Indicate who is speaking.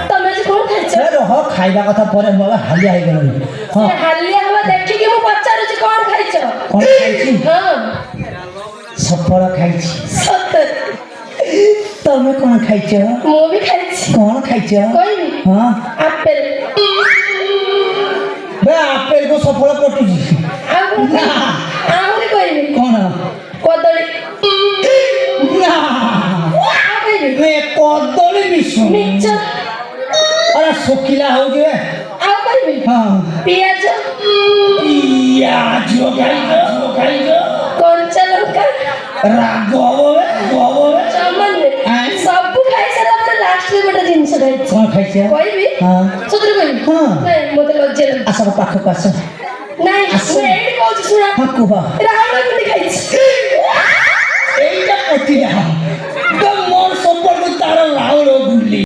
Speaker 1: ତମେ ଆଜି କଣ ଖାଇଛ?
Speaker 2: ରହ ଖାଇବା କଥା ପରେ ବାବା ହାଲିଆ ହେଇଗଲଣି। ହଁ
Speaker 1: ହାଲିଆ ହବା ଦେଖିକି ମୁଁ ପଚାରୁଛି କଣ ଖାଇଛ?
Speaker 2: କଣ ଖାଇଛି?
Speaker 1: ହଁ
Speaker 2: ସଫଳ ଖାଇଛି।
Speaker 1: ସତରେ
Speaker 2: ତମେ କଣ ଖାଇଛ?
Speaker 1: ମୁଁ ବି ଖାଇଛି।
Speaker 2: କଣ ଖାଇଛ?
Speaker 1: କହିବି?
Speaker 2: ହଁ
Speaker 1: ଆପେଲ।
Speaker 2: ବେ ଆପେଲ କୁ ସଫଳ ପଟୁଛି।
Speaker 1: ଆଉ କଣ
Speaker 2: ନା।
Speaker 1: ଆହୁରି କହିବି?
Speaker 2: କଣ?
Speaker 1: କଦଳୀ।
Speaker 2: ନା
Speaker 1: ଆଉ କହିବି?
Speaker 2: ଏ କଦଳୀ ବିଷୁ
Speaker 1: ମିକ୍ସଚର।
Speaker 2: ଆରେ ଶୁଖିଲା ହଉଛି ବେ।
Speaker 1: ଆଉ କହିବି?
Speaker 2: ହଁ
Speaker 1: ପିଆଜ।
Speaker 2: ପିଆଜ ଖାଇଛ
Speaker 1: କଞ୍ଚା ଲଙ୍କା।
Speaker 2: ରାଗ ହବ ବେ
Speaker 1: ଜମା ନୁହେଁ। ସବୁ ଖାଇସାରିଲା ପରେ ଲାଷ୍ଟରେ ଗୋଟେ ଜିନିଷ ଖାଇଛି।
Speaker 2: କଣ ଖାଇଛ?
Speaker 1: କହିବି?
Speaker 2: ହଁ
Speaker 1: ସତରେ କହିବି?
Speaker 2: ହଁ।
Speaker 1: ନାଇଁ ମତେ ଲଜ୍ଜା ଲାଗୁଛି।
Speaker 2: ଆସ ପାଖକୁ ଆସ।
Speaker 1: ନାଇଁ
Speaker 2: ଆସ।
Speaker 1: ମୁଁ ଏଇଠି କହୁଛି ଶୁଣ।
Speaker 2: ହଁ କୁହ।
Speaker 1: ରାଉଳ ଗୁଣ୍ଡି ଖାଇଛି।
Speaker 2: এইটা পতিরা